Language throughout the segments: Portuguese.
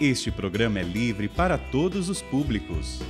Este programa é livre para todos os públicos.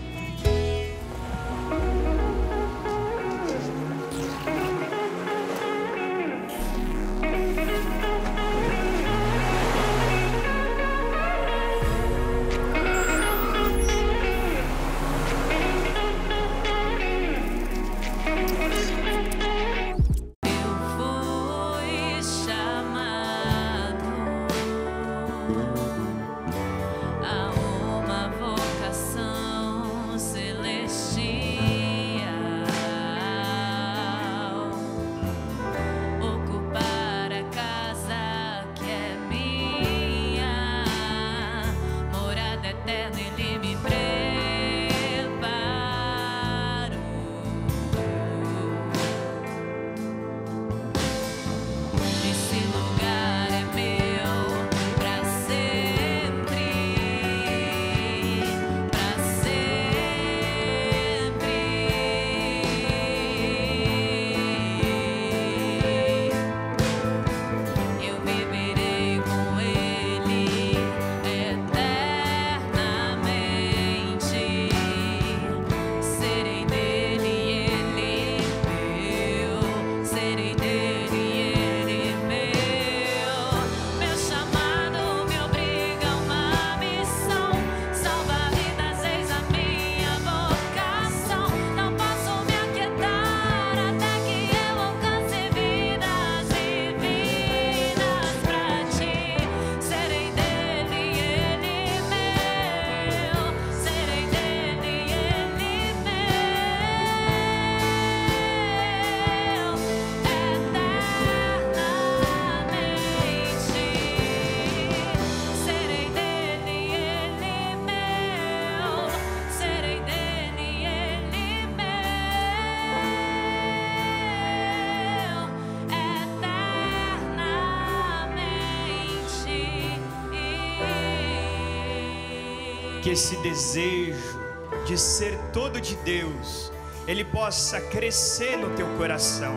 Que esse desejo de ser todo de Deus, ele possa crescer no teu coração,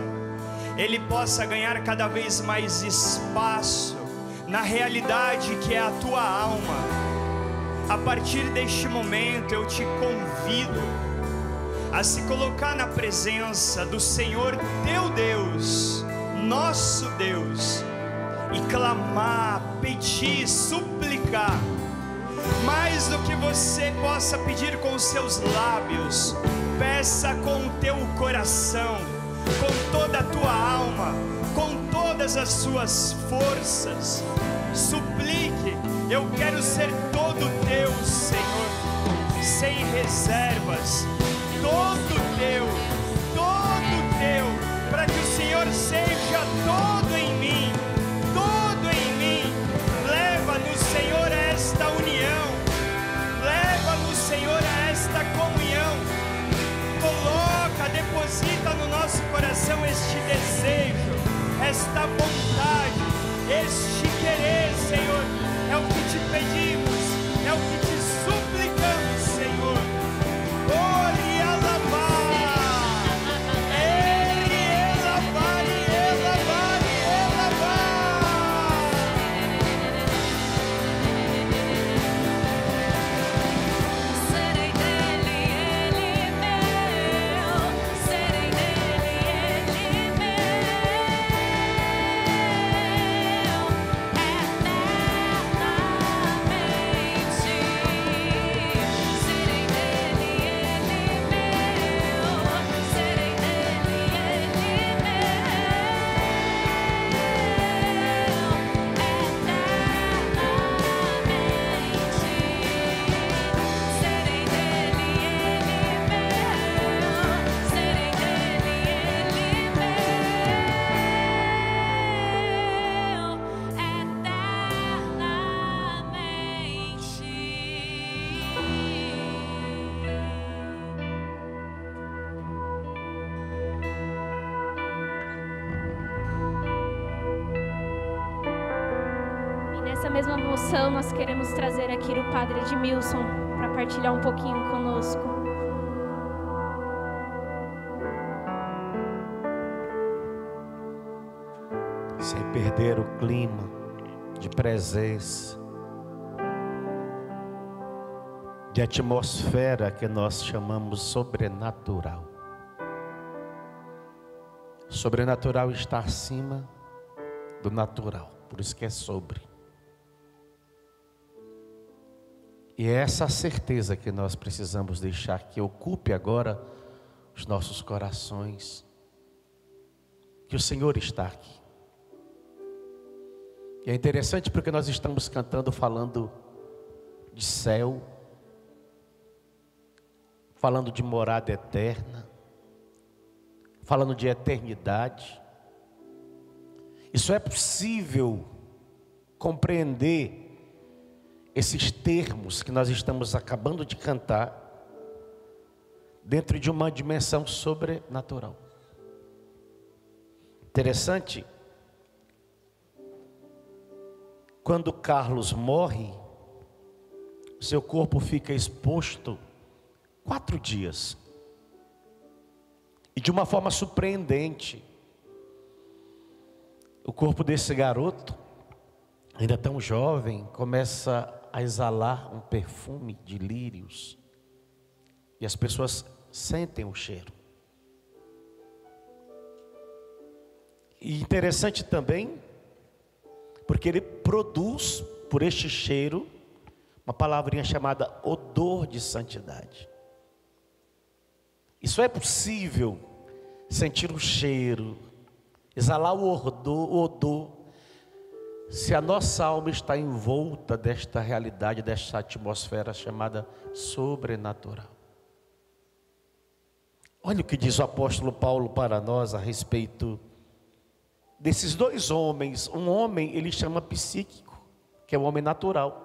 ele possa ganhar cada vez mais espaço na realidade que é a tua alma. A partir deste momento eu te convido a se colocar na presença do Senhor teu Deus, nosso Deus, e clamar, pedir, suplicar. Mais do que você possa pedir com os seus lábios, peça com o teu coração, com toda a tua alma, com todas as suas forças. Suplique: eu quero ser todo teu, Senhor, sem reservas, todo teu, para que o Senhor seja todo em mim, todo em mim. Leva-nos, Senhor, a esta união, leva-nos, Senhor, a esta comunhão. Coloca, deposita no nosso coração este desejo, esta vontade, este querer, Senhor. É o que te pedimos, é o que te suplicamos, Senhor. Ore a lavar, mesma moção, nós queremos trazer aqui o Padre Edmilson para partilhar um pouquinho conosco. Sem perder o clima de presença, de atmosfera que nós chamamos sobrenatural. Sobrenatural está acima do natural, por isso que é sobre. E é essa certeza que nós precisamos deixar que ocupe agora os nossos corações, que o Senhor está aqui. E é interessante porque nós estamos cantando falando de céu, falando de morada eterna, falando de eternidade. Isso é possível compreender esses termos que nós estamos acabando de cantar dentro de uma dimensão sobrenatural. Interessante, quando Carlos morre, seu corpo fica exposto 4 dias. E de uma forma surpreendente, o corpo desse garoto, ainda tão jovem, começa a exalar um perfume de lírios. E as pessoas sentem o cheiro. E interessante também, porque ele produz, por este cheiro, uma palavrinha chamada odor de santidade. Isso é possível, sentir o cheiro, exalar o odor, se a nossa alma está envolta desta realidade, desta atmosfera chamada sobrenatural. Olha o que diz o apóstolo Paulo para nós a respeito desses 2 homens. Um homem ele chama psíquico, que é o homem natural,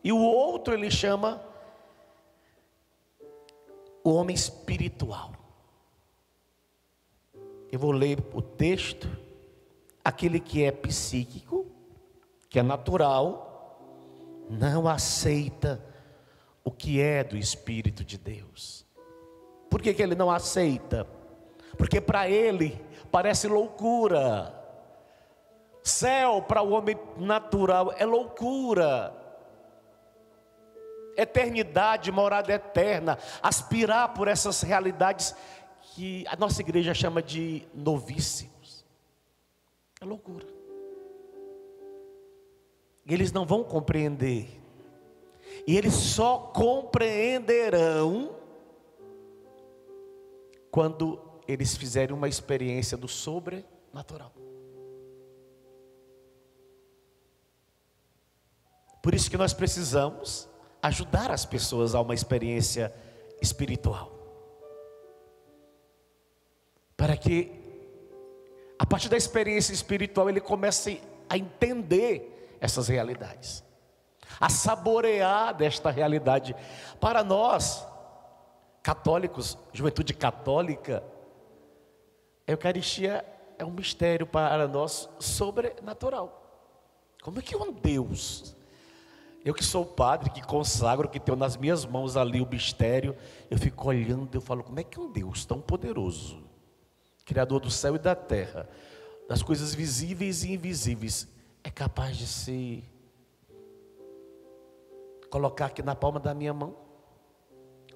e o outro ele chama o homem espiritual. Eu vou ler o texto. Aquele que é psíquico, que é natural, não aceita o que é do Espírito de Deus. Por que ele não aceita? Porque para ele parece loucura. Céu para o homem natural é loucura. Eternidade, morada eterna, aspirar por essas realidades que a nossa igreja chama de novíssimos. É loucura. Eles não vão compreender. E eles só compreenderão quando eles fizerem uma experiência do sobrenatural. Por isso que nós precisamos ajudar as pessoas a uma experiência espiritual. Para que, a partir da experiência espiritual, ele comece a entender essas realidades, a saborear desta realidade. Para nós, católicos, juventude católica, a Eucaristia é um mistério para nós sobrenatural. Como é que um Deus, eu que sou padre, que consagro, que tenho nas minhas mãos ali o mistério, eu fico olhando, eu falo, como é que um Deus tão poderoso, Criador do céu e da terra, das coisas visíveis e invisíveis, é capaz de se colocar aqui na palma da minha mão?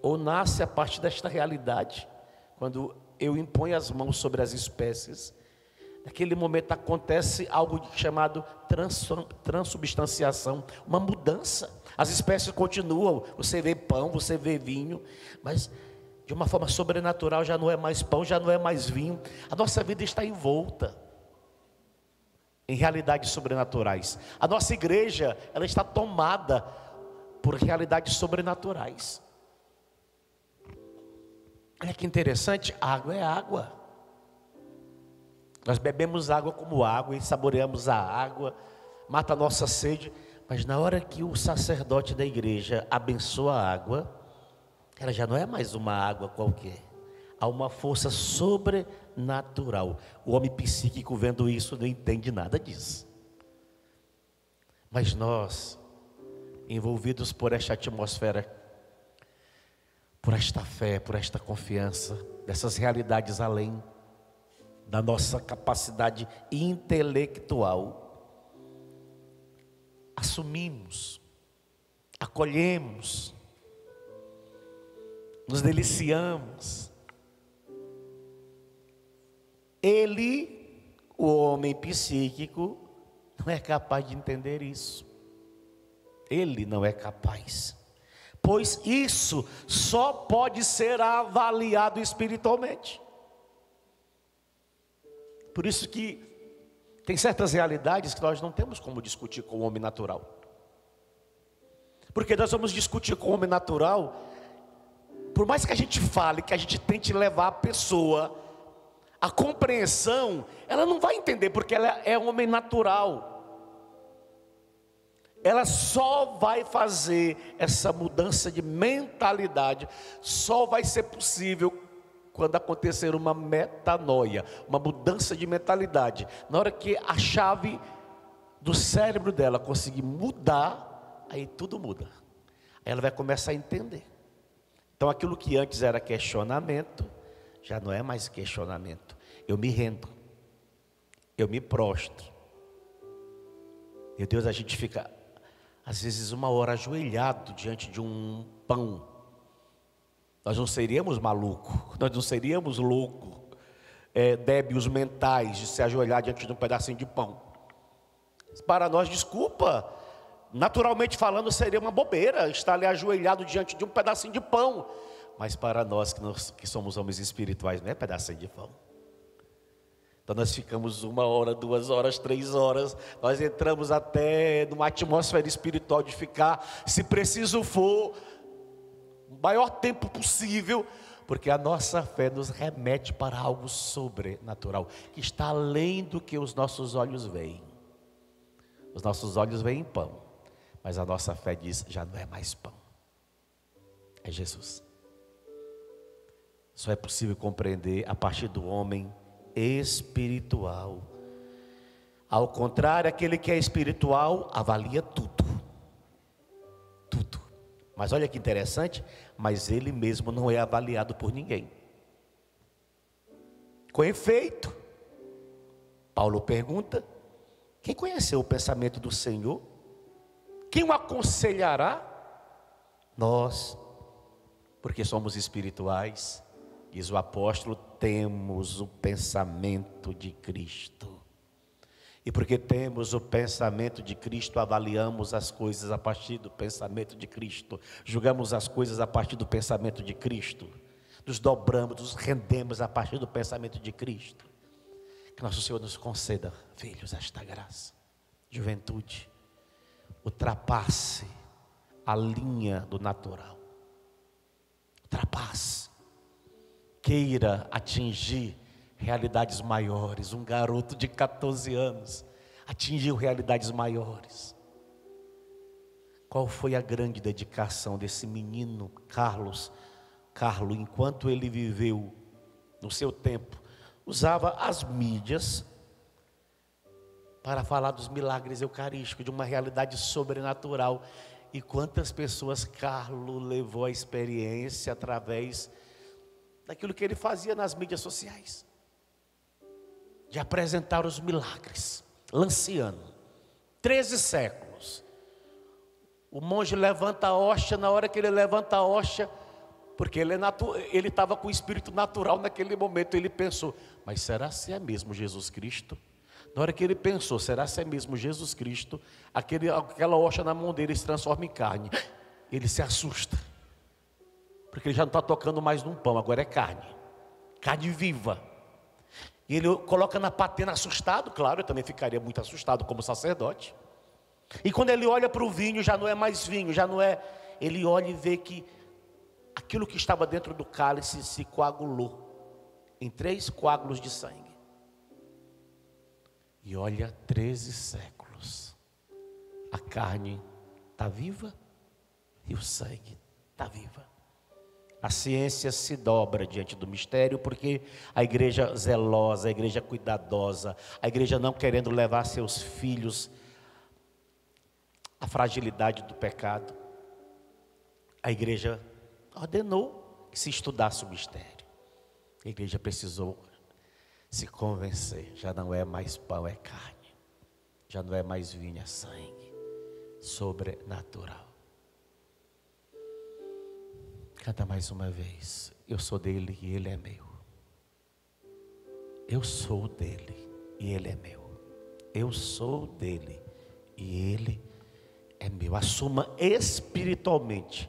Ou nasce a partir desta realidade, quando eu imponho as mãos sobre as espécies, naquele momento acontece algo chamado transubstanciação, uma mudança. As espécies continuam, você vê pão, você vê vinho, mas de uma forma sobrenatural já não é mais pão, já não é mais vinho. A nossa vida está envolta em realidades sobrenaturais. A nossa igreja, ela está tomada por realidades sobrenaturais. Olha que interessante, água é água. Nós bebemos água como água e saboreamos a água, mata a nossa sede. Mas na hora que o sacerdote da igreja abençoa a água, ela já não é mais uma água qualquer. Há uma força sobrenatural. O homem psíquico vendo isso não entende nada disso. Mas nós, envolvidos por esta atmosfera, por esta fé, por esta confiança, dessas realidades além da nossa capacidade intelectual, assumimos, acolhemos nos deliciamos. Ele, o homem psíquico, não é capaz de entender isso. Ele não é capaz, pois isso só pode ser avaliado espiritualmente. Por isso que tem certas realidades que nós não temos como discutir com o homem natural. Porque nós vamos discutir com o homem natural, por mais que a gente fale, que a gente tente levar a pessoa à compreensão, ela não vai entender, porque ela é um homem natural. Ela só vai fazer essa mudança de mentalidade, só vai ser possível quando acontecer uma metanoia, uma mudança de mentalidade. Na hora que a chave do cérebro dela conseguir mudar, aí tudo muda. Aí ela vai começar a entender. Então aquilo que antes era questionamento, já não é mais questionamento. Eu me rendo, eu me prostro. Meu Deus, a gente fica às vezes 1 hora ajoelhado diante de um pão. Nós não seríamos malucos, nós não seríamos loucos, débios mentais de se ajoelhar diante de um pedacinho de pão. Para nós, desculpa, naturalmente falando, seria uma bobeira estar ali ajoelhado diante de um pedacinho de pão. Mas para nós que somos homens espirituais, não é pedacinho de pão. Então nós ficamos 1 hora, 2 horas, 3 horas, nós entramos até numa atmosfera espiritual de ficar, se preciso for, o maior tempo possível, porque a nossa fé nos remete para algo sobrenatural, que está além do que os nossos olhos veem. Os nossos olhos veem pão, mas a nossa fé diz, já não é mais pão, é Jesus. Só é possível compreender a partir do homem espiritual. Ao contrário, aquele que é espiritual avalia tudo. Tudo. Mas olha que interessante, mas ele mesmo não é avaliado por ninguém. Com efeito, Paulo pergunta: quem conheceu o pensamento do Senhor? Quem o aconselhará? Nós, porque somos espirituais, diz o apóstolo, temos o pensamento de Cristo. E porque temos o pensamento de Cristo, avaliamos as coisas a partir do pensamento de Cristo. Julgamos as coisas a partir do pensamento de Cristo. Nos dobramos, nos rendemos a partir do pensamento de Cristo. Que nosso Senhor nos conceda, filhos, esta graça. Juventude, ultrapasse a linha do natural. Ultrapasse. Queira atingir realidades maiores. Um garoto de 14 anos atingiu realidades maiores. Qual foi a grande dedicação desse menino Carlos, enquanto ele viveu no seu tempo? Usava as mídias para falar dos milagres eucarísticos, de uma realidade sobrenatural. E quantas pessoas Carlos levou à experiência através daquilo que ele fazia nas mídias sociais, de apresentar os milagres. Lanciano, 13 séculos. O monge levanta a hóstia, na hora que ele levanta a hóstia, porque ele estava com o espírito natural naquele momento, ele pensou, mas será se é mesmo Jesus Cristo? Na hora que ele pensou, será se é mesmo Jesus Cristo? Aquela hóstia na mão dele se transforma em carne. Ele se assusta, porque ele já não está tocando mais num pão, agora é carne viva. E ele coloca na patena assustado, claro, eu também ficaria muito assustado como sacerdote. E quando ele olha para o vinho, já não é mais vinho, ele olha e vê que aquilo que estava dentro do cálice se coagulou em 3 coágulos de sangue. E olha, 13 séculos, a carne está viva e o sangue está viva. A ciência se dobra diante do mistério, porque a igreja zelosa, a igreja cuidadosa, a igreja não querendo levar seus filhos à fragilidade do pecado, a igreja ordenou que se estudasse o mistério. A igreja precisou se convencer, já não é mais pão, é carne, já não é mais vinho, é sangue sobrenatural. Canta mais uma vez. Eu sou dele e ele é meu. Eu sou dele e ele é meu. Eu sou dele e ele é meu. Assuma espiritualmente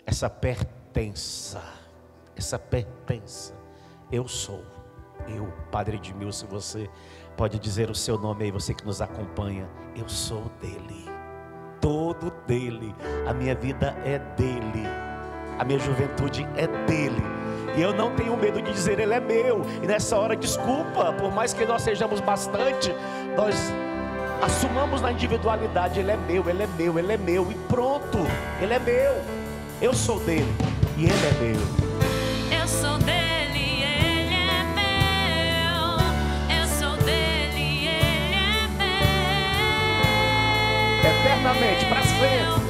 essa pertença. Essa pertença. Eu sou. Eu, Padre Edmilson, você pode dizer o seu nome aí, você que nos acompanha. Eu sou dele. Todo dele. A minha vida é dele. A minha juventude é dele. E eu não tenho medo de dizer ele é meu. E nessa hora, desculpa, por mais que nós sejamos bastante, nós assumamos na individualidade, ele é meu, ele é meu, ele é meu. E pronto, ele é meu. Eu sou dele e ele é meu. Eu sou dele, ele é meu. Eu sou dele, ele é meu. Eternamente, para sempre.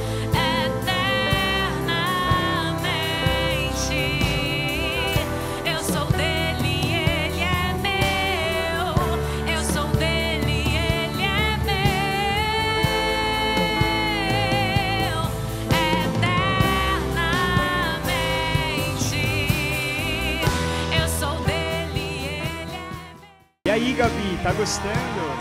E aí, Gabi, tá gostando?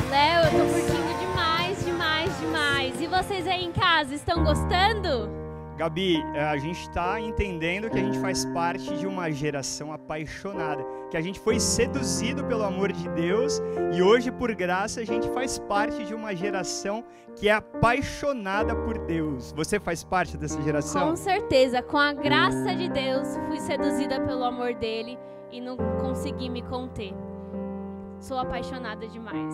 Léo, eu tô curtindo demais, demais, demais. E vocês aí em casa, estão gostando? Gabi, a gente está entendendo que a gente faz parte de uma geração apaixonada, que a gente foi seduzido pelo amor de Deus e hoje, por graça, a gente faz parte de uma geração que é apaixonada por Deus. Você faz parte dessa geração? Com certeza, com a graça de Deus, fui seduzida pelo amor dele e não consegui me conter. Sou apaixonada demais.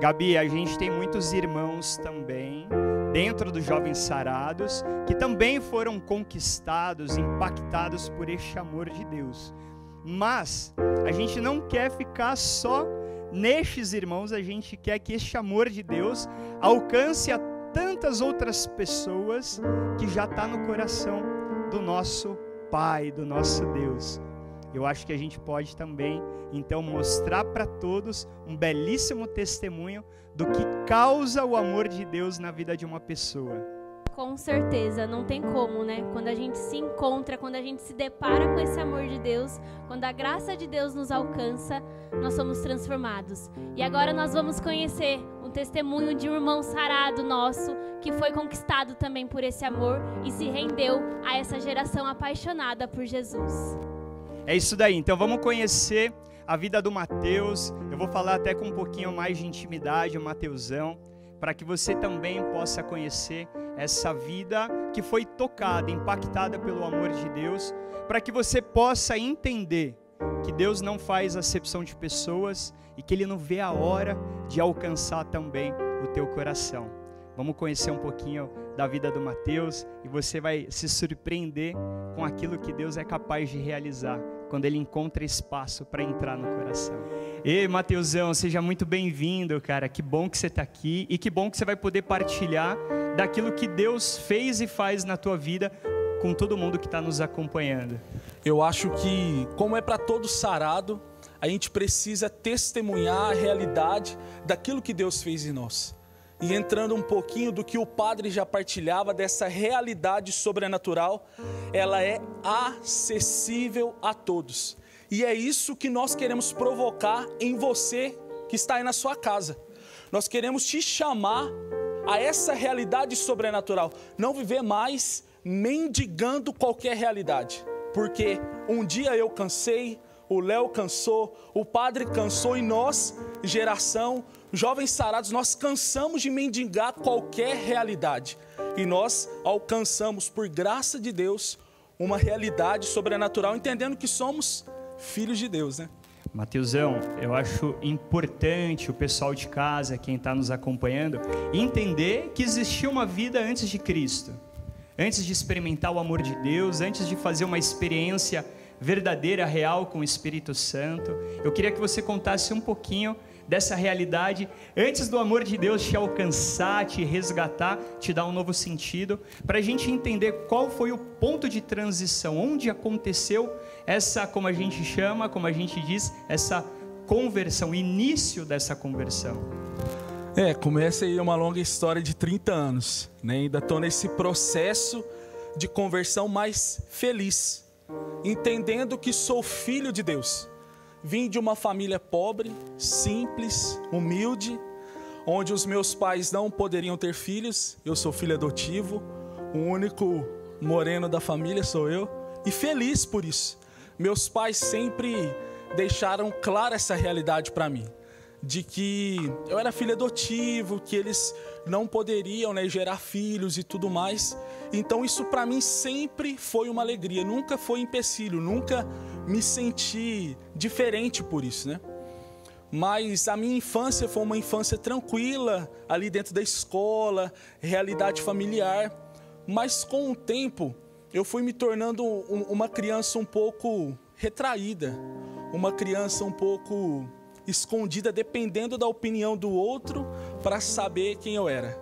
Gabi, a gente tem muitos irmãos também dentro dos Jovens Sarados que também foram conquistados, impactados por este amor de Deus. Mas a gente não quer ficar só nestes irmãos, a gente quer que este amor de Deus alcance a tantas outras pessoas que já está no coração do nosso Pai, do nosso Deus. Eu acho que a gente pode também, então, mostrar para todos um belíssimo testemunho do que causa o amor de Deus na vida de uma pessoa. Com certeza, não tem como, né? Quando a gente se encontra, quando a gente se depara com esse amor de Deus, quando a graça de Deus nos alcança, nós somos transformados. E agora nós vamos conhecer um testemunho de um irmão sarado nosso, que foi conquistado também por esse amor e se rendeu a essa geração apaixonada por Jesus. É isso daí, então vamos conhecer a vida do Mateus. Eu vou falar até com um pouquinho mais de intimidade, o Mateusão, para que você também possa conhecer essa vida que foi tocada, impactada pelo amor de Deus, para que você possa entender que Deus não faz acepção de pessoas e que Ele não vê a hora de alcançar também o teu coração. Vamos conhecer um pouquinho da vida do Mateus e você vai se surpreender com aquilo que Deus é capaz de realizar quando Ele encontra espaço para entrar no coração. Ei, Mateusão, seja muito bem-vindo, cara. Que bom que você está aqui e que bom que você vai poder partilhar daquilo que Deus fez e faz na tua vida com todo mundo que está nos acompanhando. Eu acho que, como é para todo sarado, a gente precisa testemunhar a realidade daquilo que Deus fez em nós. E entrando um pouquinho do que o padre já partilhava, dessa realidade sobrenatural, ela é acessível a todos. E é isso que nós queremos provocar em você que está aí na sua casa. Nós queremos te chamar a essa realidade sobrenatural. Não viver mais mendigando qualquer realidade. Porque um dia eu cansei, o Léo cansou, o padre cansou e nós, geração, jovens sarados, nós cansamos de mendigar qualquer realidade. E nós alcançamos, por graça de Deus, uma realidade sobrenatural, entendendo que somos filhos de Deus, né? Mateusão, eu acho importante o pessoal de casa, quem está nos acompanhando, entender que existia uma vida antes de Cristo. Antes de experimentar o amor de Deus, antes de fazer uma experiência verdadeira, real com o Espírito Santo. Eu queria que você contasse um pouquinho dessa realidade, antes do amor de Deus te alcançar, te resgatar, te dar um novo sentido, para a gente entender qual foi o ponto de transição, onde aconteceu essa, como a gente chama, como a gente diz, essa conversão, o início dessa conversão. Começa aí uma longa história de 30 anos, né? Ainda estou nesse processo de conversão, mas feliz, entendendo que sou filho de Deus. Vim de uma família pobre, simples, humilde, onde os meus pais não poderiam ter filhos. Eu sou filho adotivo, o único moreno da família sou eu, e feliz por isso. Meus pais sempre deixaram clara essa realidade para mim, de que eu era filho adotivo, que eles não poderiam, né, gerar filhos e tudo mais. Então isso para mim sempre foi uma alegria, nunca foi empecilho, nunca me senti diferente por isso, né? Mas a minha infância foi uma infância tranquila, ali dentro da escola, realidade familiar. Mas com o tempo, eu fui me tornando uma criança um pouco retraída, uma criança um pouco escondida, dependendo da opinião do outro para saber quem eu era.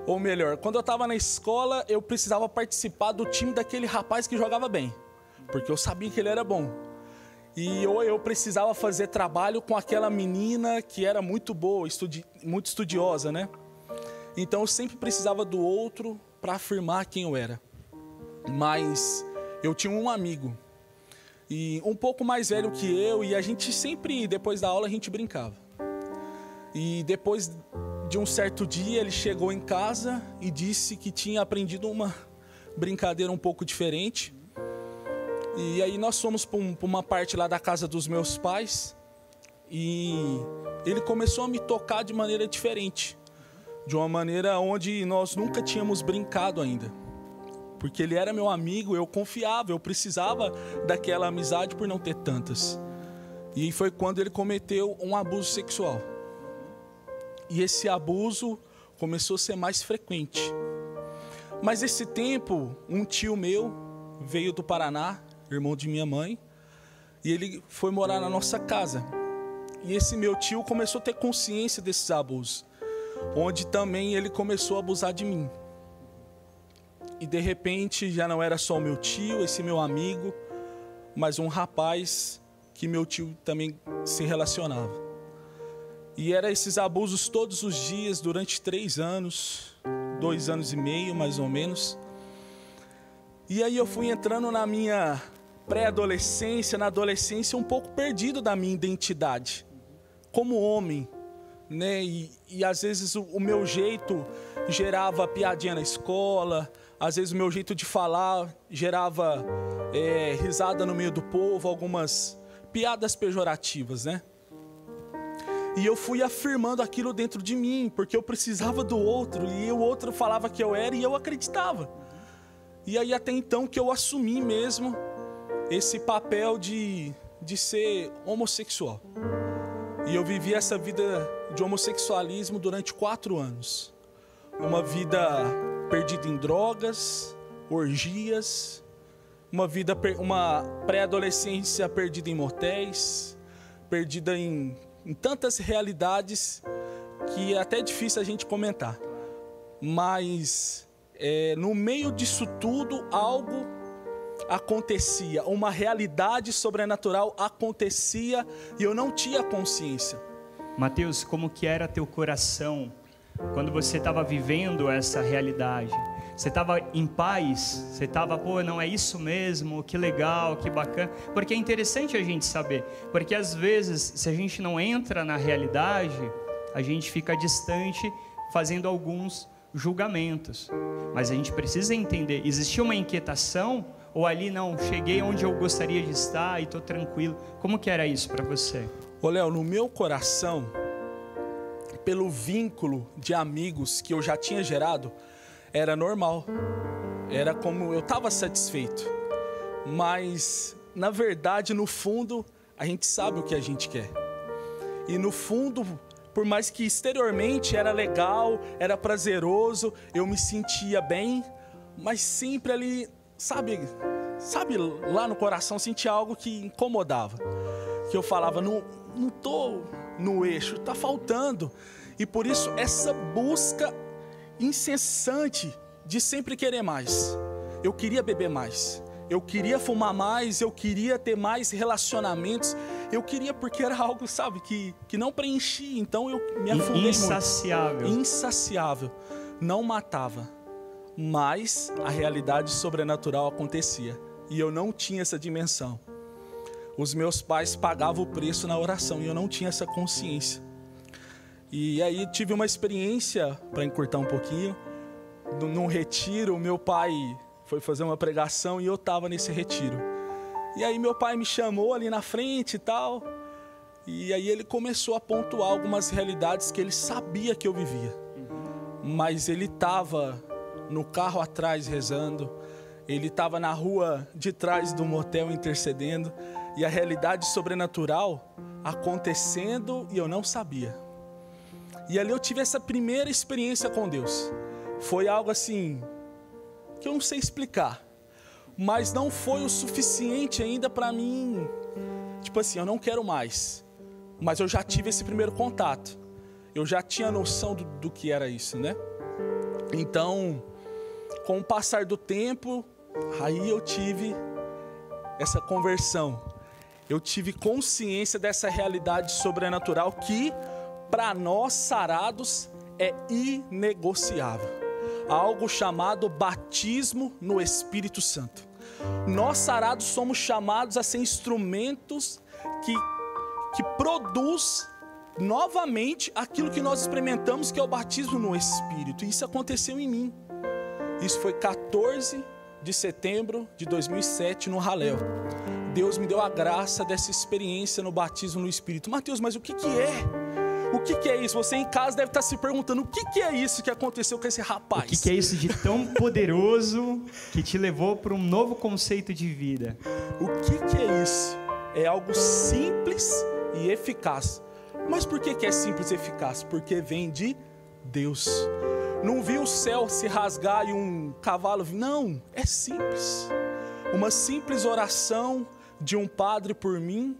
Ou melhor, quando eu estava na escola, eu precisava participar do time daquele rapaz que jogava bem, porque eu sabia que ele era bom. E ou eu precisava fazer trabalho com aquela menina que era muito boa, muito estudiosa, né? Então eu sempre precisava do outro para afirmar quem eu era. Mas eu tinha um amigo, e um pouco mais velho que eu, e a gente sempre, depois da aula, a gente brincava. E depois de um certo dia, ele chegou em casa e disse que tinha aprendido uma brincadeira um pouco diferente. E aí nós fomos para uma parte lá da casa dos meus pais, e ele começou a me tocar de maneira diferente, de uma maneira onde nós nunca tínhamos brincado ainda. Porque ele era meu amigo, eu confiava, eu precisava daquela amizade por não ter tantas. E foi quando ele cometeu um abuso sexual. E esse abuso começou a ser mais frequente. Mas esse tempo, um tio meu veio do Paraná, irmão de minha mãe, e ele foi morar na nossa casa. E esse meu tio começou a ter consciência desses abusos, onde também ele começou a abusar de mim. E de repente já não era só o meu tio, esse meu amigo, mas um rapaz que meu tio também se relacionava. E eram esses abusos todos os dias, durante 3 anos, 2 anos e meio mais ou menos. E aí eu fui entrando na minha pré-adolescência, na adolescência, um pouco perdido da minha identidade como homem, né? E às vezes o meu jeito gerava piadinha na escola, às vezes o meu jeito de falar gerava risada no meio do povo, algumas piadas pejorativas, né? E eu fui afirmando aquilo dentro de mim, porque eu precisava do outro, e o outro falava que eu era e eu acreditava. E aí até então que eu assumi mesmo esse papel de ser homossexual. E eu vivi essa vida de homossexualismo durante 4 anos. Uma vida perdida em drogas, orgias, uma pré-adolescência perdida em motéis, perdida em tantas realidades que é até difícil a gente comentar. Mas no meio disso tudo, algo acontecia, uma realidade sobrenatural acontecia e eu não tinha consciência. Mateus, como que era teu coração quando você estava vivendo essa realidade? Você estava em paz? Você estava, pô, não é isso mesmo? Que legal, que bacana. Porque é interessante a gente saber, porque às vezes, se a gente não entra na realidade, a gente fica distante fazendo alguns julgamentos. Mas a gente precisa entender, existia uma inquietação, ou ali não, cheguei onde eu gostaria de estar e estou tranquilo. Como que era isso para você? Ô Léo, no meu coração, pelo vínculo de amigos que eu já tinha gerado, era normal. Era como eu estava satisfeito. Mas, na verdade, no fundo, a gente sabe o que a gente quer. E no fundo, por mais que exteriormente era legal, era prazeroso, eu me sentia bem, mas sempre ali, sabe lá no coração, sentia algo que incomodava. Que eu falava, não tô no eixo, tá faltando. E por isso, essa busca incessante de sempre querer mais. Eu queria beber mais, eu queria fumar mais, eu queria ter mais relacionamentos, eu queria porque era algo, sabe, que não preenchia, então eu me afundei insaciável. muito. Insaciável, não matava. mas a realidade sobrenatural acontecia. E eu não tinha essa dimensão. Os meus pais pagavam o preço na oração e eu não tinha essa consciência. E aí tive uma experiência, para encurtar um pouquinho, num retiro. O meu pai foi fazer uma pregação e eu estava nesse retiro. E aí meu pai me chamou ali na frente e tal. E aí ele começou a pontuar algumas realidades que ele sabia que eu vivia. Mas ele estava no carro atrás rezando. Ele estava na rua de trás do motel intercedendo. E a realidade sobrenatural acontecendo e eu não sabia. E ali eu tive essa primeira experiência com Deus. Foi algo assim, que eu não sei explicar. Mas não foi o suficiente ainda para mim. Tipo assim, eu não quero mais. Mas eu já tive esse primeiro contato. Eu já tinha noção do que era isso, né? Então, com o passar do tempo, aí eu tive essa conversão. Eu tive consciência dessa realidade sobrenatural que, para nós sarados, é inegociável. Algo chamado batismo no Espírito Santo. Nós sarados somos chamados a ser instrumentos que produz novamente aquilo que nós experimentamos, que é o batismo no Espírito. E isso aconteceu em mim. Isso foi 14 de setembro de 2007 no Halel. Deus me deu a graça dessa experiência no batismo no Espírito. Mateus, mas o que é? O que é isso? Você em casa deve estar se perguntando, o que é isso que aconteceu com esse rapaz? O que é isso de tão poderoso que te levou para um novo conceito de vida? O que é isso? É algo simples e eficaz. Mas por que é simples e eficaz? Porque vem de Deus. Não vi o céu se rasgar e um cavalo vir. Não, é simples. Uma simples oração de um padre por mim.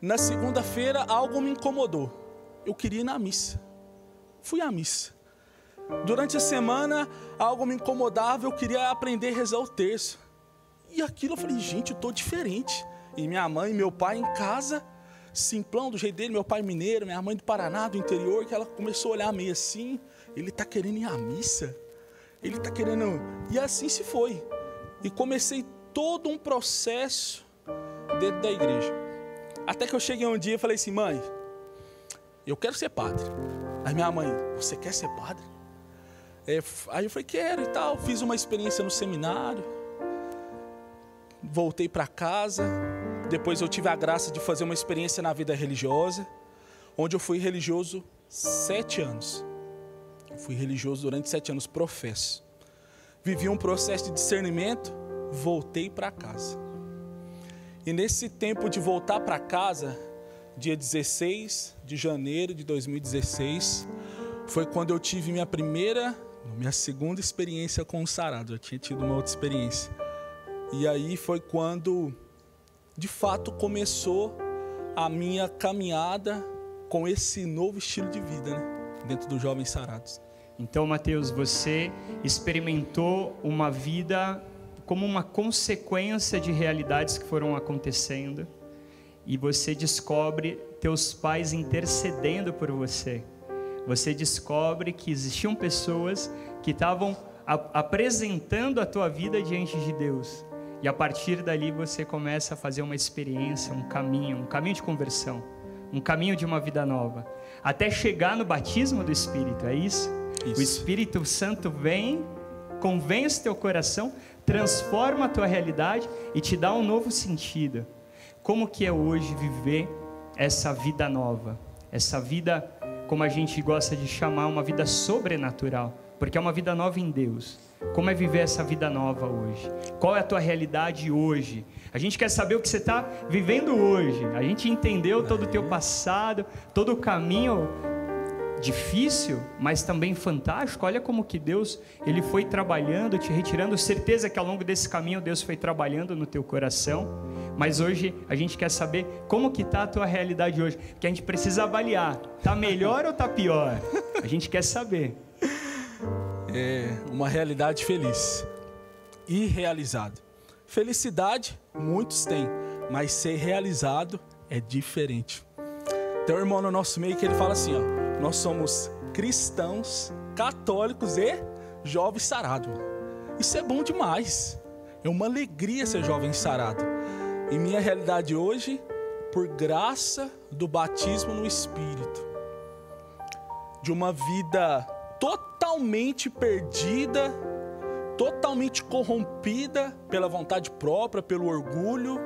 Na segunda-feira algo me incomodou. Eu queria ir na missa. Fui à missa. Durante a semana algo me incomodava. Eu queria aprender a rezar o terço. E aquilo eu falei, gente, eu estou diferente. E minha mãe e meu pai em casa, simplão do jeito dele, meu pai mineiro, minha mãe do Paraná, do interior, que ela começou a olhar meio assim, ele está querendo ir à missa, ele está querendo... E assim se foi. E comecei todo um processo dentro da igreja. Até que eu cheguei um dia e falei assim, mãe, eu quero ser padre. Aí minha mãe, você quer ser padre? Aí eu falei, quero e tal. Fiz uma experiência no seminário, voltei para casa. Depois eu tive a graça de fazer uma experiência na vida religiosa, onde eu fui religioso 7 anos. Eu fui religioso durante 7 anos, professo. Vivi um processo de discernimento, voltei para casa. E nesse tempo de voltar para casa, dia 16 de janeiro de 2016, foi quando eu tive minha segunda experiência com o sarado. Eu tinha tido uma outra experiência. E aí foi quando, de fato, começou a minha caminhada com esse novo estilo de vida, né? Dentro dos Jovens Sarados. Então, Mateus, você experimentou uma vida como uma consequência de realidades que foram acontecendo, e você descobre teus pais intercedendo por você. Você descobre que existiam pessoas que estavam apresentando a tua vida diante de Deus. E a partir dali você começa a fazer uma experiência, um caminho de conversão, um caminho de uma vida nova, até chegar no batismo do Espírito, é isso? O Espírito Santo vem, convence teu coração, transforma a tua realidade e te dá um novo sentido. Como que é hoje viver essa vida nova? Essa vida, como a gente gosta de chamar, uma vida sobrenatural, porque é uma vida nova em Deus. Como é viver essa vida nova hoje? Qual é a tua realidade hoje? A gente quer saber o que você está vivendo hoje. A gente entendeu todo o teu passado, todo o caminho difícil, mas também fantástico. Olha como que Deus, Ele foi trabalhando, te retirando. Certeza que ao longo desse caminho Deus foi trabalhando no teu coração. Mas hoje a gente quer saber como que está a tua realidade hoje. Porque a gente precisa avaliar. Está melhor ou está pior? A gente quer saber. É uma realidade feliz e realizado. Felicidade, muitos têm, mas ser realizado é diferente. Tem um irmão no nosso meio que ele fala assim, ó, nós somos cristãos, católicos e jovens sarados. Isso é bom demais. É uma alegria ser jovem sarado. E minha realidade hoje, por graça do batismo no Espírito, de uma vida totalmente perdida, totalmente corrompida pela vontade própria, pelo orgulho,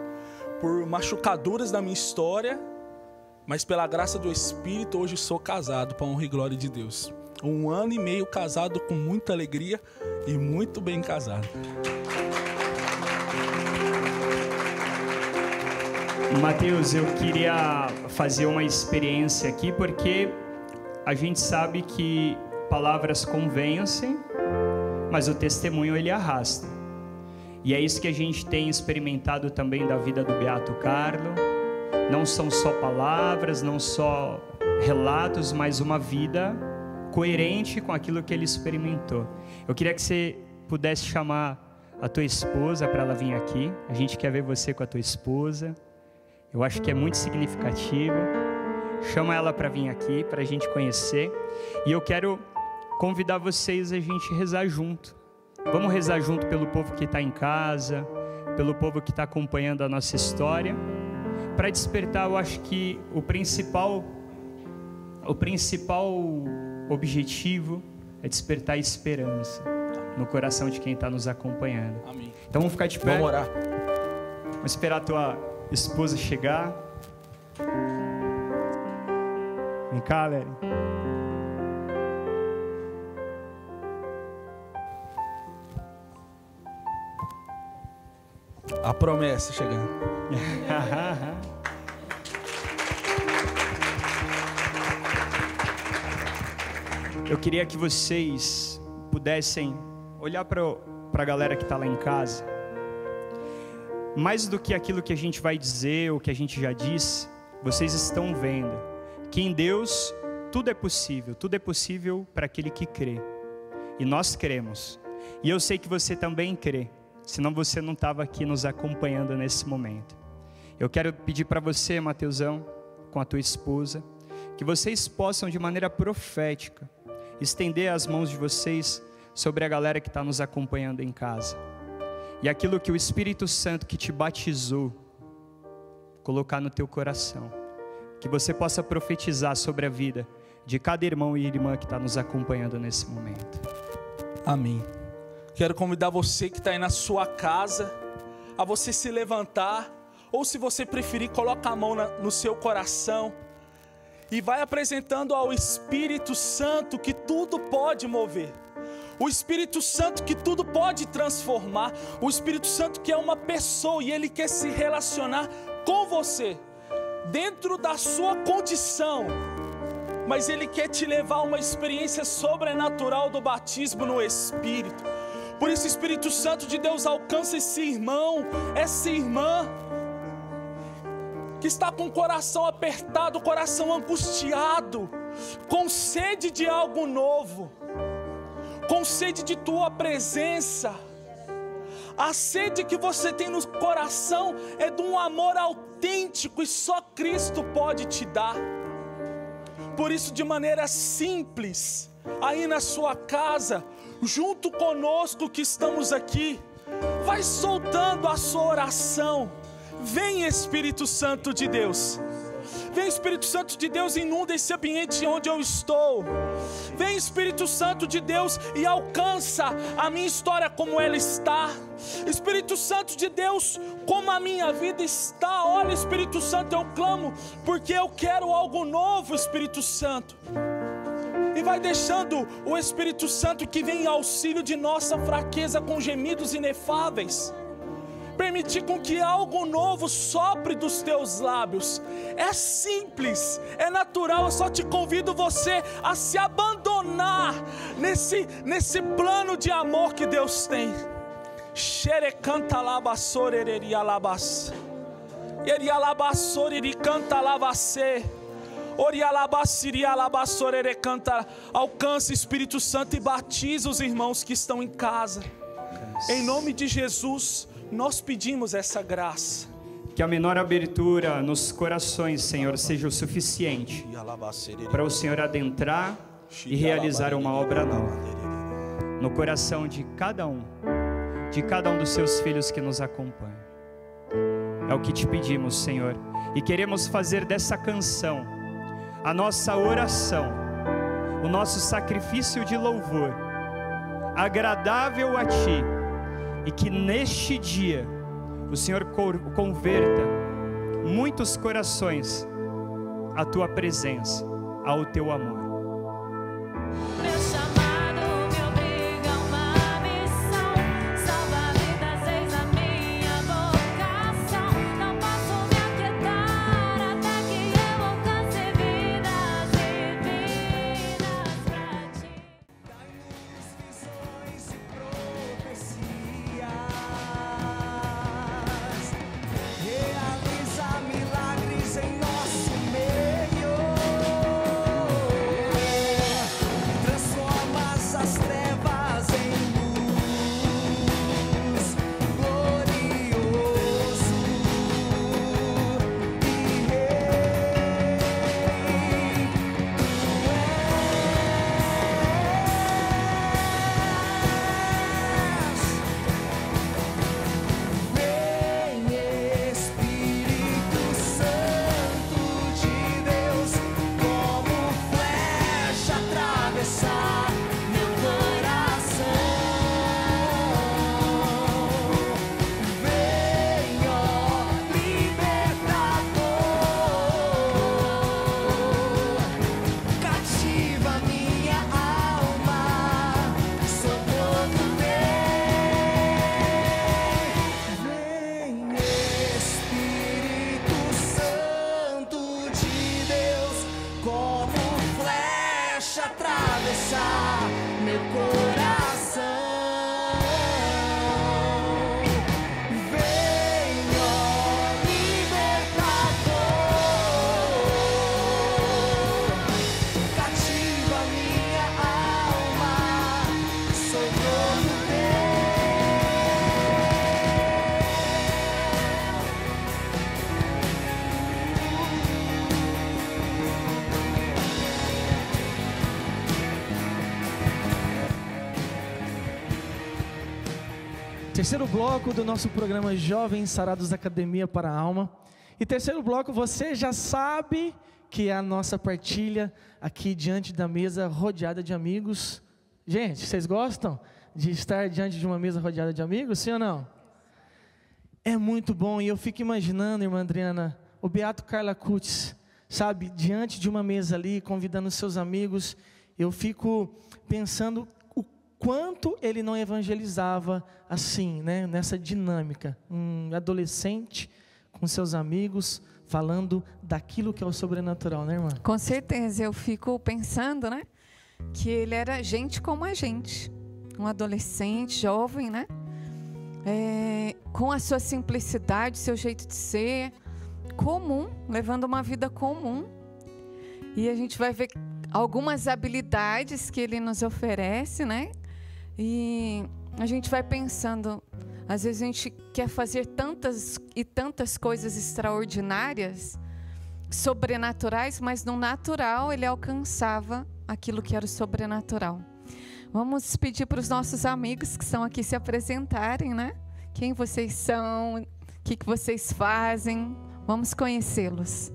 por machucaduras da minha história, mas pela graça do Espírito, hoje sou casado, para a honra e glória de Deus. 1 ano e meio casado com muita alegria e muito bem casado. Mateus, eu queria fazer uma experiência aqui, porque a gente sabe que palavras convencem, mas o testemunho ele arrasta. E é isso que a gente tem experimentado também da vida do Beato Carlo. Não são só palavras, não só relatos, mas uma vida coerente com aquilo que ele experimentou. Eu queria que você pudesse chamar a tua esposa para ela vir aqui. A gente quer ver você com a tua esposa. Eu acho que é muito significativo. Chama ela para vir aqui, para a gente conhecer. E eu quero convidar vocês a gente rezar junto. Vamos rezar junto pelo povo que está em casa, pelo povo que está acompanhando a nossa história. Para despertar, eu acho que o principal objetivo é despertar esperança no coração de quem está nos acompanhando. Amém. Então vamos ficar de pé. Vamos orar. Vamos esperar a tua esposa chegar. Vem cá, Léo. A promessa chegando. Eu queria que vocês pudessem olhar para a galera que está lá em casa. Mais do que aquilo que a gente vai dizer ou que a gente já disse, vocês estão vendo que em Deus tudo é possível para aquele que crê. E nós cremos. E eu sei que você também crê, senão você não estava aqui nos acompanhando nesse momento. Eu quero pedir para você, Mateusão, com a tua esposa, que vocês possam de maneira profética estender as mãos de vocês sobre a galera que está nos acompanhando em casa. E aquilo que o Espírito Santo que te batizou, colocar no teu coração. Que você possa profetizar sobre a vida de cada irmão e irmã que está nos acompanhando nesse momento. Amém. Quero convidar você que está aí na sua casa, a você se levantar, ou se você preferir, coloca a mão no seu coração, e vai apresentando ao Espírito Santo que tudo pode mover. O Espírito Santo que tudo pode transformar. O Espírito Santo que é uma pessoa e Ele quer se relacionar com você, dentro da sua condição. Mas Ele quer te levar a uma experiência sobrenatural do batismo no Espírito. Por isso, Espírito Santo de Deus, alcança esse irmão, essa irmã, que está com o coração apertado, o coração angustiado, com sede de algo novo, com sede de tua presença. A sede que você tem no coração é de um amor autêntico e só Cristo pode te dar. Por isso, de maneira simples, aí na sua casa, junto conosco que estamos aqui, vai soltando a sua oração. Vem, Espírito Santo de Deus. Vem, Espírito Santo de Deus, inunda esse ambiente onde eu estou. Vem, Espírito Santo de Deus, e alcança a minha história como ela está. Espírito Santo de Deus, como a minha vida está. Olha, Espírito Santo, eu clamo, porque eu quero algo novo, Espírito Santo. E vai deixando o Espírito Santo que vem em auxílio de nossa fraqueza com gemidos inefáveis. Permitir com que algo novo sopre dos teus lábios. É simples, é natural. Eu só te convido você a se abandonar nesse plano de amor que Deus tem. Xerecanta labassor ereri alabas. Eri alabassor eri canta lavacê. Ori alabassiri alabassor ere canta. Alcança, Espírito Santo, e batiza os irmãos que estão em casa. Em nome de Jesus, nós pedimos essa graça. Que a menor abertura nos corações, Senhor, seja o suficiente para o Senhor adentrar e realizar uma obra nova no coração de cada um. de cada um dos seus filhos que nos acompanha. É o que te pedimos, Senhor, e queremos fazer dessa canção a nossa oração, o nosso sacrifício de louvor, agradável a Ti, e que neste dia o Senhor converta muitos corações à Tua presença, ao Teu amor. Meu chamado me obriga a uma missão. Salva vidas, eis a minha vocação. Não posso me aquietar até que eu alcance vidas divinas pra Ti. Dai-nos visões e profecias, realiza milagres em nosso meio, transformas as trevas em luz, glorioso e Vem Espírito Santo de Deus, como flecha atravessar meu coração. Vem, ó libertador, cativa minha alma, sou todo Vem Espírito Santo de Deus, como flecha atravessar meu coração. Vem, ó libertador, cativa minha alma, sou todo Terceiro bloco do nosso programa Jovens Sarados Academia para a Alma. E terceiro bloco, você já sabe que é a nossa partilha aqui diante da mesa rodeada de amigos. Gente, vocês gostam de estar diante de uma mesa rodeada de amigos, sim ou não? É muito bom, e eu fico imaginando, irmã Adriana, o Beato Carla Kutz, sabe, diante de uma mesa ali, convidando seus amigos. Eu fico pensando o quanto ele não evangelizava assim, né, nessa dinâmica. Um adolescente com seus amigos, falando daquilo que é o sobrenatural, né, irmã? Com certeza, eu fico pensando, né, que ele era gente como a gente, um adolescente, jovem, né, com a sua simplicidade, seu jeito de ser, comum, levando uma vida comum. E a gente vai ver algumas habilidades que ele nos oferece, né, e a gente vai pensando, às vezes a gente quer fazer tantas e tantas coisas extraordinárias, sobrenaturais, mas no natural ele alcançava aquilo que era o sobrenatural. Vamos pedir para os nossos amigos que estão aqui se apresentarem, né? Quem vocês são, o que vocês fazem, vamos conhecê-los.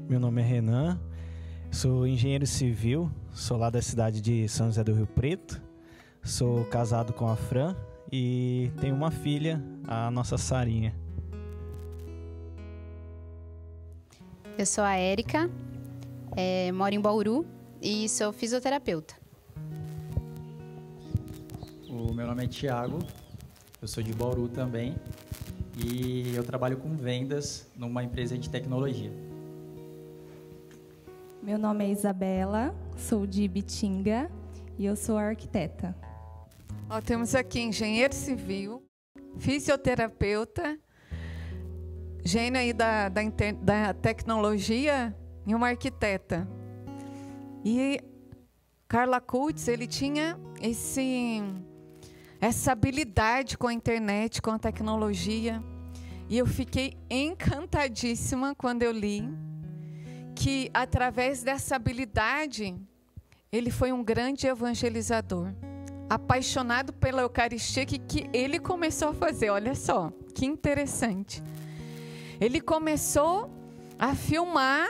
Meu nome é Renan, sou engenheiro civil, sou lá da cidade de São José do Rio Preto, sou casado com a Fran e tenho uma filha, a nossa Sarinha. Eu sou a Érica, moro em Bauru e sou fisioterapeuta. O meu nome é Thiago, eu sou de Bauru também e eu trabalho com vendas numa empresa de tecnologia. Meu nome é Isabela, sou de Ibitinga e eu sou arquiteta. Ó, temos aqui engenheiro civil, fisioterapeuta, gênio aí da tecnologia e uma arquiteta. E Carla Kutz, ele tinha essa habilidade com a internet, com a tecnologia. E eu fiquei encantadíssima quando eu li que, através dessa habilidade, ele foi um grande evangelizador. apaixonado pela Eucaristia, que ele começou a fazer? Olha só, que interessante. Ele começou a filmar,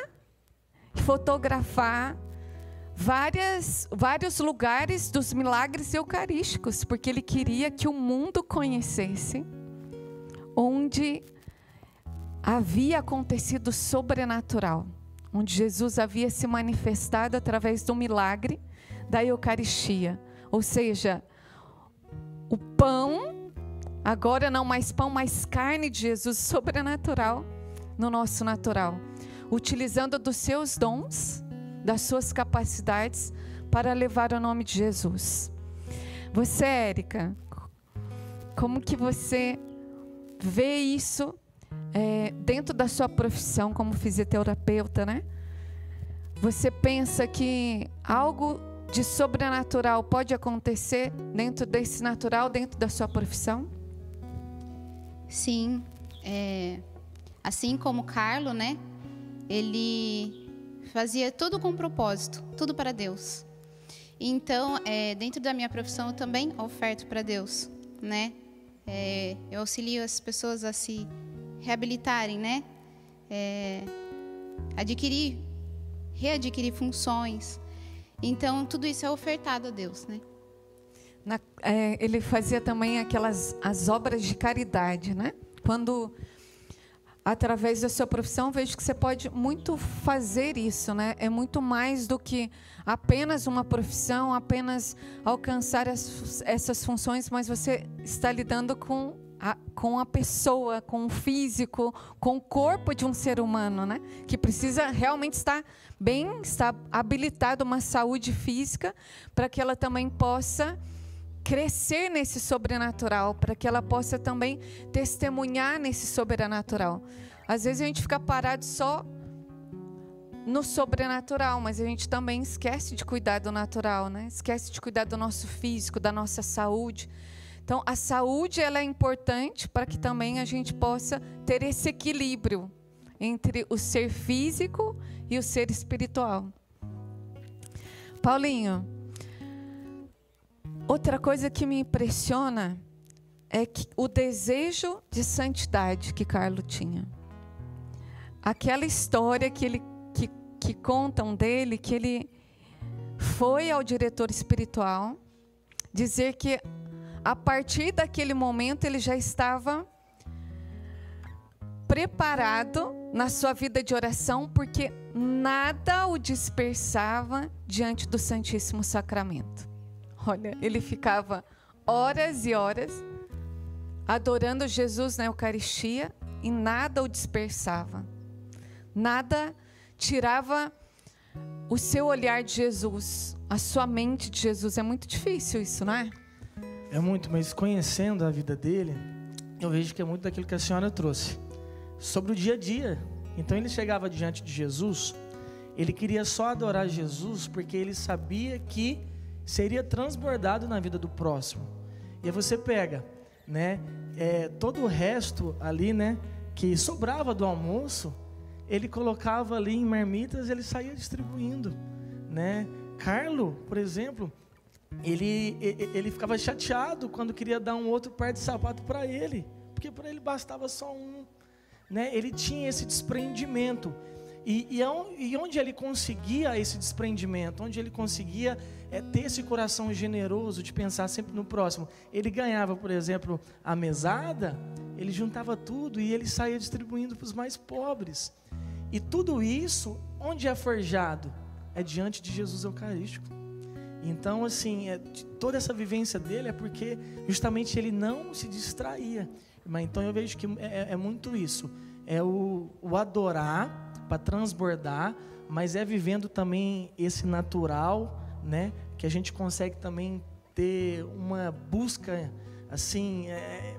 fotografar vários lugares dos milagres eucarísticos, porque ele queria que o mundo conhecesse onde havia acontecido sobrenatural, onde Jesus havia se manifestado através do milagre da Eucaristia. Ou seja, o pão, agora não mais pão, mas carne de Jesus sobrenatural no nosso natural, utilizando dos seus dons, das suas capacidades para levar o nome de Jesus. Você, Érica, como que você vê isso dentro da sua profissão como fisioterapeuta, né? Você pensa que algo de sobrenatural pode acontecer dentro desse natural, dentro da sua profissão? Sim, assim como Carlo, né? Ele fazia tudo com propósito, tudo para Deus. Então, dentro da minha profissão, eu também oferto para Deus, né? Eu auxilio as pessoas a se reabilitarem, né? Readquirir funções. Então, tudo isso é ofertado a Deus, né? Ele fazia também as obras de caridade, né? Quando, através da sua profissão, vejo que você pode muito fazer isso, né? É muito mais do que apenas uma profissão, apenas alcançar essas funções, mas você está lidando com a pessoa, com o físico, com o corpo de um ser humano, né? Que precisa realmente estar bem, estar habilitado, uma saúde física, para que ela também possa crescer nesse sobrenatural, para que ela possa também testemunhar nesse sobrenatural. Às vezes a gente fica parado só no sobrenatural, mas a gente também esquece de cuidar do natural, né? Esquece de cuidar do nosso físico, da nossa saúde. Então, a saúde ela é importante para que também a gente possa ter esse equilíbrio entre o ser físico e o ser espiritual. Paulinho, outra coisa que me impressiona é que o desejo de santidade que Carlo tinha. Aquela história que contam dele, que ele foi ao diretor espiritual dizer que a partir daquele momento ele já estava preparado na sua vida de oração, porque nada o dispersava diante do Santíssimo Sacramento. Olha, ele ficava horas e horas adorando Jesus na Eucaristia e nada o dispersava. Nada tirava o seu olhar de Jesus, a sua mente de Jesus. É muito difícil isso, não é? É muito, mas conhecendo a vida dele, eu vejo que é muito daquilo que a senhora trouxe. Sobre o dia a dia. Então ele chegava diante de Jesus, ele queria só adorar Jesus porque ele sabia que seria transbordado na vida do próximo. E aí você pega, né, todo o resto ali, né, que sobrava do almoço, ele colocava ali em marmitas e ele saía distribuindo, né? Carlo, por exemplo, ele ficava chateado quando queria dar um outro par de sapato para ele, porque para ele bastava só um, né? Ele tinha esse desprendimento. E onde ele conseguia esse desprendimento, onde ele conseguia ter esse coração generoso de pensar sempre no próximo, ele ganhava, por exemplo, a mesada, ele juntava tudo e ele saía distribuindo para os mais pobres. E tudo isso, onde é forjado? É diante de Jesus Eucarístico. Então, assim, toda essa vivência dele é porque justamente ele não se distraía. Mas então eu vejo que é muito isso. É o adorar para transbordar, mas é vivendo também esse natural, né? Que a gente consegue também ter uma busca, assim,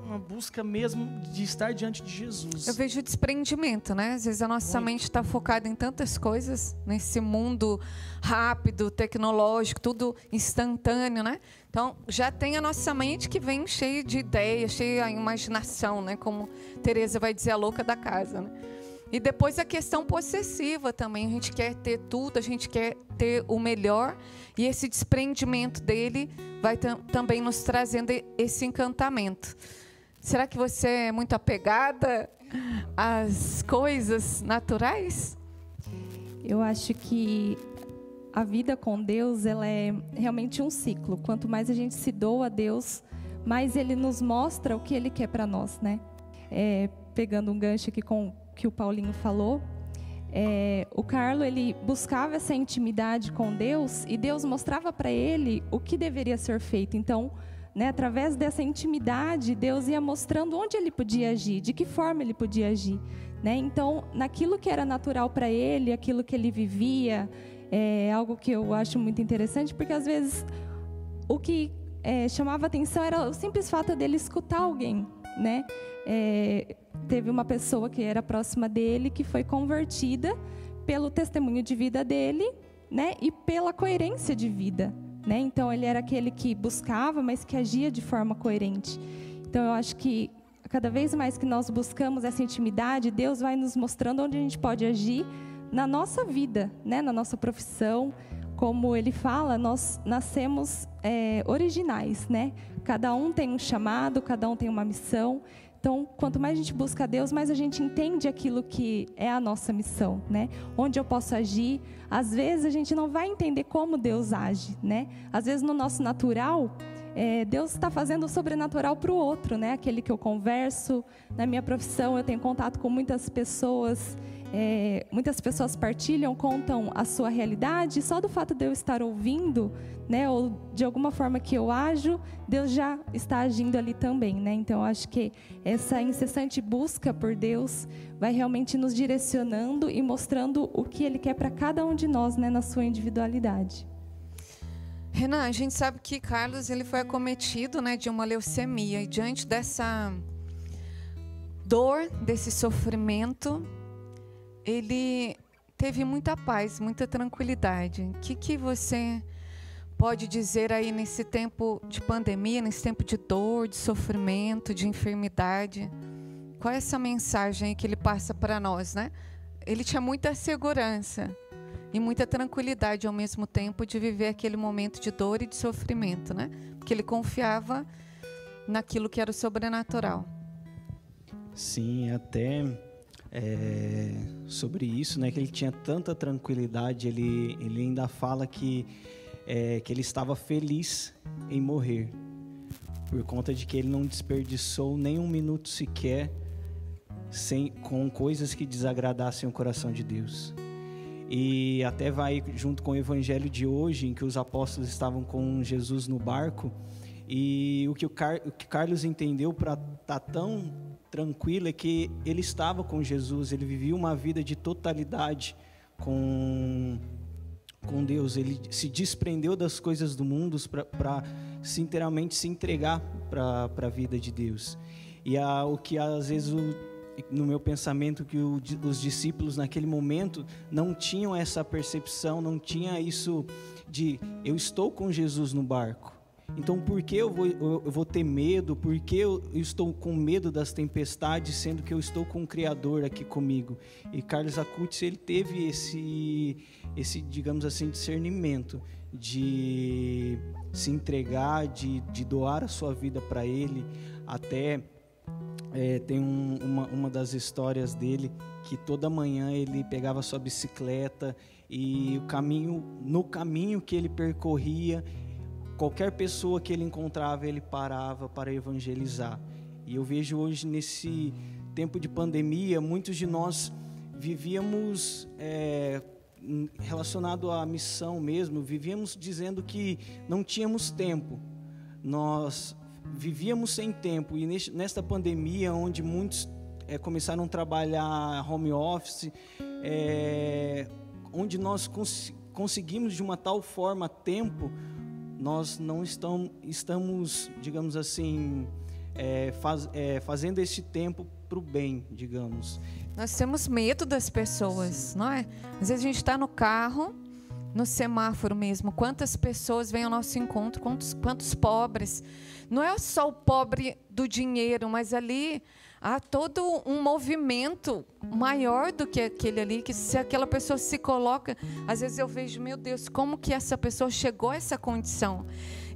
uma busca mesmo de estar diante de Jesus. Eu vejo desprendimento, né? Às vezes a nossa mente está focada em tantas coisas, nesse mundo rápido, tecnológico, tudo instantâneo, né? Então, já tem a nossa mente que vem cheia de ideias, cheia de imaginação, né? Como Teresa vai dizer, a louca da casa, né? E depois a questão possessiva também. A gente quer ter tudo, a gente quer ter o melhor. E esse desprendimento dele vai também nos trazendo esse encantamento. Será que você é muito apegada às coisas naturais? Eu acho que a vida com Deus, ela é realmente um ciclo. Quanto mais a gente se doa a Deus, mais Ele nos mostra o que Ele quer para nós, né? Pegando um gancho aqui com o que o Paulinho falou, o Carlo, ele buscava essa intimidade com Deus e Deus mostrava para ele o que deveria ser feito. Então, né, através dessa intimidade, Deus ia mostrando onde ele podia agir, de que forma ele podia agir, né? Então, naquilo que era natural para ele, aquilo que ele vivia, é algo que eu acho muito interessante, porque às vezes o que chamava atenção era o simples fato dele escutar alguém, né? Teve uma pessoa que era próxima dele que foi convertida pelo testemunho de vida dele, né? E pela coerência de vida, né? Então ele era aquele que buscava, mas que agia de forma coerente. Então eu acho que cada vez mais que nós buscamos essa intimidade, Deus vai nos mostrando onde a gente pode agir na nossa vida, né? Na nossa profissão. Como ele fala, nós nascemos originais, né? Cada um tem um chamado, cada um tem uma missão. Então, quanto mais a gente busca a Deus, mais a gente entende aquilo que é a nossa missão, né? Onde eu posso agir. Às vezes a gente não vai entender como Deus age, né? Às vezes no nosso natural, Deus está fazendo o sobrenatural para o outro, né? Aquele que eu converso, na minha profissão eu tenho contato com muitas pessoas partilham, contam a sua realidade, só do fato de eu estar ouvindo, né, ou de alguma forma que eu ajo, Deus já está agindo ali também, né? Então eu acho que essa incessante busca por Deus vai realmente nos direcionando e mostrando o que Ele quer para cada um de nós, né, na sua individualidade. Renan, a gente sabe que Carlos ele foi acometido, né, de uma leucemia, e diante dessa dor, desse sofrimento, ele teve muita paz, muita tranquilidade. O que você pode dizer aí nesse tempo de pandemia, nesse tempo de dor, de sofrimento, de enfermidade? Qual é essa mensagem que ele passa para nós, né? Ele tinha muita segurança e muita tranquilidade ao mesmo tempo de viver aquele momento de dor e de sofrimento, né? Porque ele confiava naquilo que era o sobrenatural. Sim, até sobre isso, né, que ele tinha tanta tranquilidade, ele ainda fala que ele estava feliz em morrer, por conta de que ele não desperdiçou nem um minuto sequer com coisas que desagradassem o coração de Deus. E até vai junto com o evangelho de hoje, em que os apóstolos estavam com Jesus no barco, e o que Carlos entendeu para estar tão tranquilo é que ele estava com Jesus, ele vivia uma vida de totalidade com Deus, ele se desprendeu das coisas do mundo para inteiramente se entregar para a vida de Deus. E o que às vezes, no meu pensamento, que os discípulos naquele momento não tinham essa percepção, não tinha isso de eu estou com Jesus no barco. Então, por que eu vou ter medo? Por que eu estou com medo das tempestades, sendo que eu estou com o Criador aqui comigo? E Carlos Acutis, ele teve esse, digamos assim, discernimento de se entregar, de doar a sua vida para Ele. Até tem uma das histórias dele, que toda manhã ele pegava sua bicicleta e no caminho que ele percorria, qualquer pessoa que ele encontrava, ele parava para evangelizar. E eu vejo hoje, nesse tempo de pandemia, muitos de nós vivíamos relacionado à missão mesmo, vivíamos dizendo que não tínhamos tempo. Nós vivíamos sem tempo, e nesta pandemia, onde muitos começaram a trabalhar home office, onde nós conseguimos de uma tal forma tempo, nós não estamos, digamos assim, fazendo esse tempo para o bem, digamos. Nós temos medo das pessoas, não é? Às vezes a gente está no carro no semáforo mesmo. Quantas pessoas vêm ao nosso encontro, quantos pobres. Não é só o pobre do dinheiro, mas ali há todo um movimento maior do que aquele ali, que se aquela pessoa se coloca, às vezes eu vejo, meu Deus, como que essa pessoa chegou a essa condição?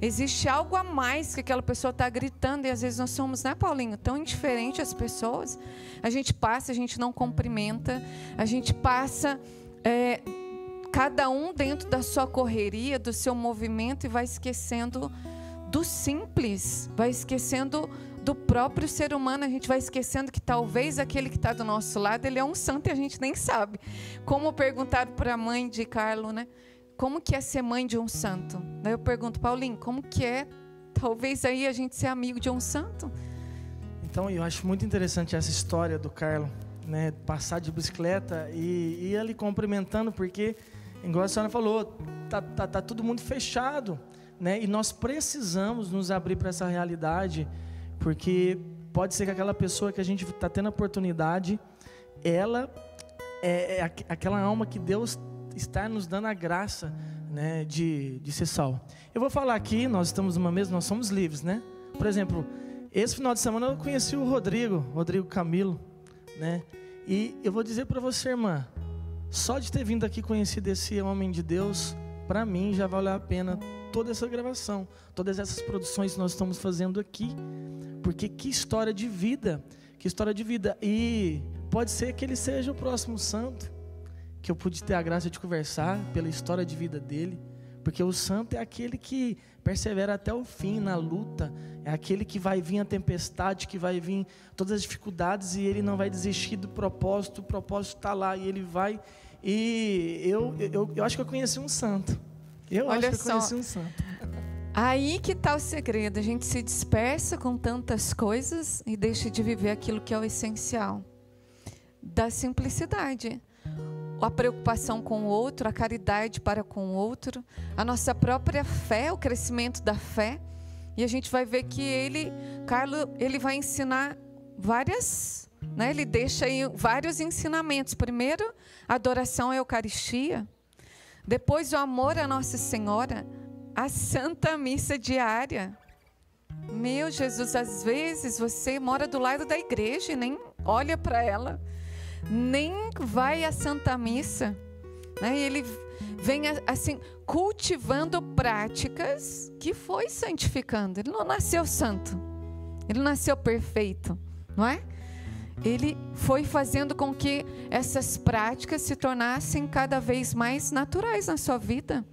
Existe algo a mais que aquela pessoa está gritando, e às vezes nós somos, né, Paulinho, tão indiferente às pessoas. A gente passa, a gente não cumprimenta, a gente passa, cada um dentro da sua correria, do seu movimento, e vai esquecendo do simples, vai esquecendo do próprio ser humano, a gente vai esquecendo que talvez aquele que está do nosso lado, ele é um santo e a gente nem sabe. Como perguntaram para a mãe de Carlo, né? Como que é ser mãe de um santo? Daí eu pergunto, Paulinho, como que é, talvez aí a gente ser amigo de um santo? Então, eu acho muito interessante essa história do Carlo, né? Passar de bicicleta e ir ali cumprimentando, porque, igual a senhora falou, tá todo mundo fechado, né? E nós precisamos nos abrir para essa realidade, porque pode ser que aquela pessoa que a gente está tendo a oportunidade, ela é aquela alma que Deus está nos dando a graça, né, de ser salvo. Eu vou falar aqui, nós estamos numa mesa, nós somos livres, né? Por exemplo, esse final de semana eu conheci o Rodrigo Camilo, né? E eu vou dizer para você, irmã, só de ter vindo aqui conhecido esse homem de Deus, para mim já valeu a pena toda essa gravação, todas essas produções que nós estamos fazendo aqui, porque que história de vida, e pode ser que ele seja o próximo santo, que eu pude ter a graça de conversar pela história de vida dele, porque o santo é aquele que persevera até o fim na luta, é aquele que vai vir a tempestade, que vai vir todas as dificuldades e ele não vai desistir do propósito, o propósito está lá e ele vai, e eu acho que eu conheci um santo. Olha só, aí que está o segredo, a gente se dispersa com tantas coisas e deixa de viver aquilo que é o essencial, da simplicidade, a preocupação com o outro, a caridade para com o outro, a nossa própria fé, o crescimento da fé, e a gente vai ver que Carlo, ele vai ensinar várias, né? Ele deixa aí vários ensinamentos. Primeiro, a adoração à Eucaristia, depois o amor à Nossa Senhora, a Santa Missa diária. Meu Jesus, às vezes você mora do lado da igreja e nem olha para ela, nem vai à Santa Missa, né? E ele vem assim cultivando práticas que foi santificando. Ele não nasceu santo, ele nasceu perfeito, não é? Ele foi fazendo com que essas práticas se tornassem cada vez mais naturais na sua vida.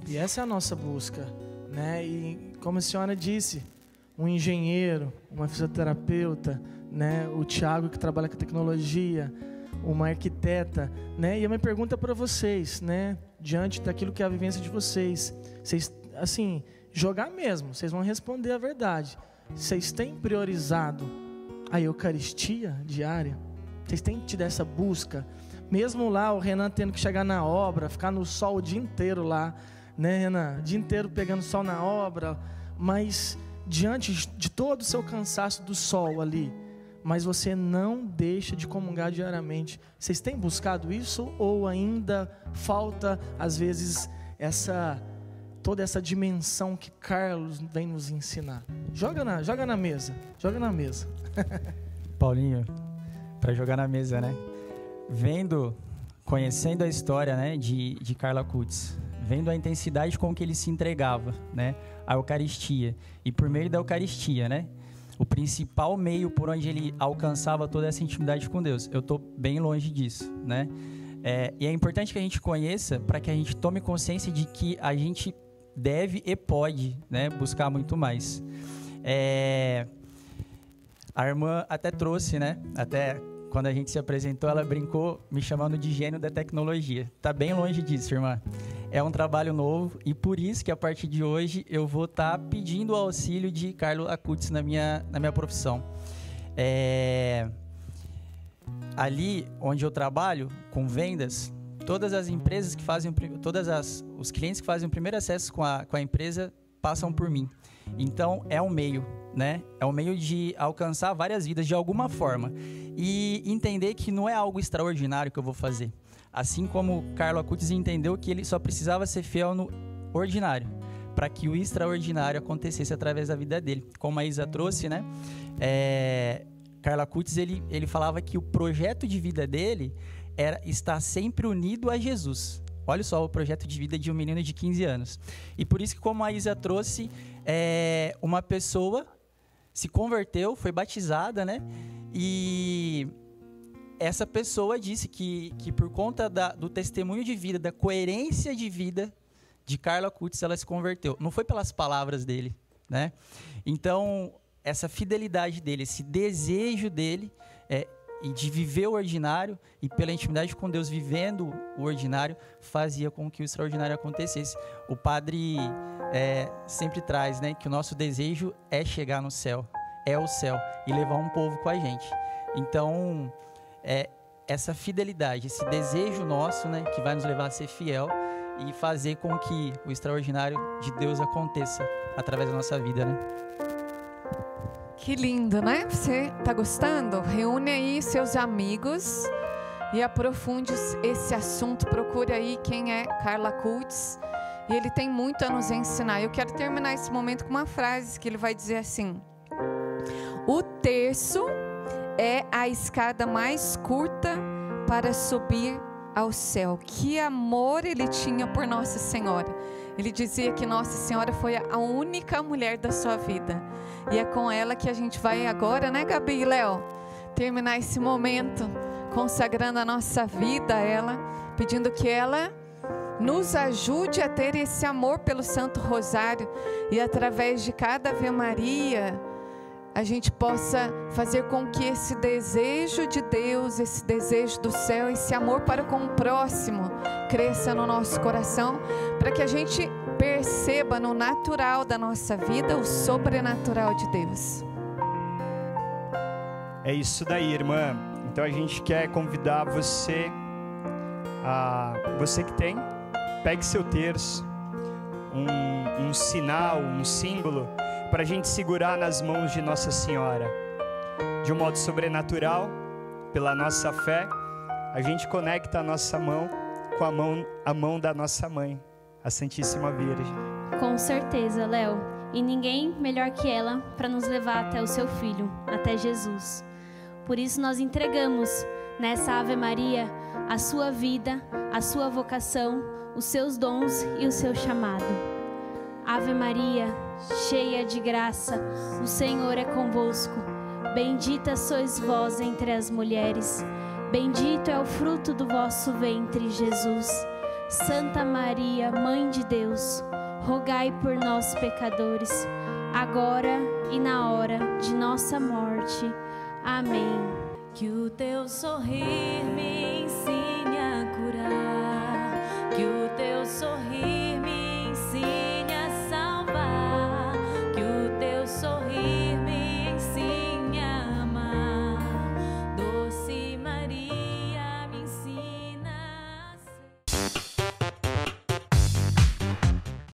E essa é a nossa busca, né? E como a senhora disse, um engenheiro, uma fisioterapeuta, né? O Tiago que trabalha com tecnologia, uma arquiteta, né? E a minha pergunta para vocês, né? Diante daquilo que é a vivência de vocês, assim, jogar mesmo, vocês vão responder a verdade. Vocês têm priorizado a Eucaristia diária? Vocês têm tido essa busca? Mesmo lá o Renan tendo que chegar na obra, ficar no sol o dia inteiro lá, né, Renan? O dia inteiro pegando sol na obra, mas diante de todo o seu cansaço do sol ali, mas você não deixa de comungar diariamente. Vocês têm buscado isso ou ainda falta, às vezes, toda essa dimensão que Carlos vem nos ensinar? Joga na mesa. Paulinho, para jogar na mesa, né? Conhecendo a história, né, de Carlo Acutis, vendo a intensidade com que ele se entregava, né, à Eucaristia, e por meio da Eucaristia, né, o principal meio por onde ele alcançava toda essa intimidade com Deus. Eu estou bem longe disso, né? E é importante que a gente conheça para que a gente tome consciência de que a gente deve e pode, né, buscar muito mais. A irmã até trouxe, né? Até quando a gente se apresentou, ela brincou me chamando de gênio da tecnologia. Tá bem longe disso, irmã. É um trabalho novo e por isso que a partir de hoje eu vou estar pedindo o auxílio de Carlo Acutis na minha profissão. Ali onde eu trabalho com vendas, todas as empresas que fazem, os clientes que fazem o primeiro acesso com a empresa passam por mim. Então é um meio, né? É um meio de alcançar várias vidas de alguma forma e entender que não é algo extraordinário que eu vou fazer. Assim como Carlo Acutis entendeu que ele só precisava ser fiel no ordinário, para que o extraordinário acontecesse através da vida dele. Como a Isa trouxe, né? Carlo Acutis, ele falava que o projeto de vida dele era estar sempre unido a Jesus. Olha só o projeto de vida de um menino de 15 anos. E por isso que, como a Isa trouxe, uma pessoa se converteu, foi batizada, né? E essa pessoa disse que por conta do testemunho de vida, da coerência de vida de Carlo Acutis, ela se converteu. Não foi pelas palavras dele, né? Então, essa fidelidade dele, esse desejo dele e de viver o ordinário e pela intimidade com Deus, vivendo o ordinário, fazia com que o extraordinário acontecesse. O padre sempre traz, né, que o nosso desejo é chegar no céu, é o céu, e levar um povo com a gente. Então, essa fidelidade, esse desejo nosso, né, que vai nos levar a ser fiel e fazer com que o extraordinário de Deus aconteça através da nossa vida, né? Que lindo, né? Você tá gostando? Reúne aí seus amigos e aprofunde esse assunto. Procure aí quem é Carlo Acutis. E ele tem muito a nos ensinar. Eu quero terminar esse momento com uma frase que ele vai dizer assim: o terço é a escada mais curta para subir ao céu. Que amor ele tinha por Nossa Senhora. Ele dizia que Nossa Senhora foi a única mulher da sua vida. E é com ela que a gente vai agora, né, Gabi e Léo? Terminar esse momento consagrando a nossa vida a ela, pedindo que ela nos ajude a ter esse amor pelo Santo Rosário e através de cada Ave Maria a gente possa fazer com que esse desejo de Deus, esse desejo do céu, esse amor para com o próximo cresça no nosso coração, para que a gente perceba no natural da nossa vida o sobrenatural de Deus. É isso daí, irmã. Então a gente quer convidar você, você que tem, pegue seu terço, um sinal, um símbolo, para a gente segurar nas mãos de Nossa Senhora. De um modo sobrenatural, pela nossa fé, a gente conecta a nossa mão com a mão da nossa mãe, a Santíssima Virgem. Com certeza, Léo. E ninguém melhor que ela para nos levar até o seu Filho, até Jesus. Por isso nós entregamos nessa Ave Maria a sua vida, a sua vocação, os seus dons e o seu chamado. Ave Maria, cheia de graça, o Senhor é convosco. Bendita sois vós entre as mulheres. Bendito é o fruto do vosso ventre, Jesus. Santa Maria, Mãe de Deus, rogai por nós, pecadores, agora e na hora de nossa morte. Amém. Que o teu sorrir me ensine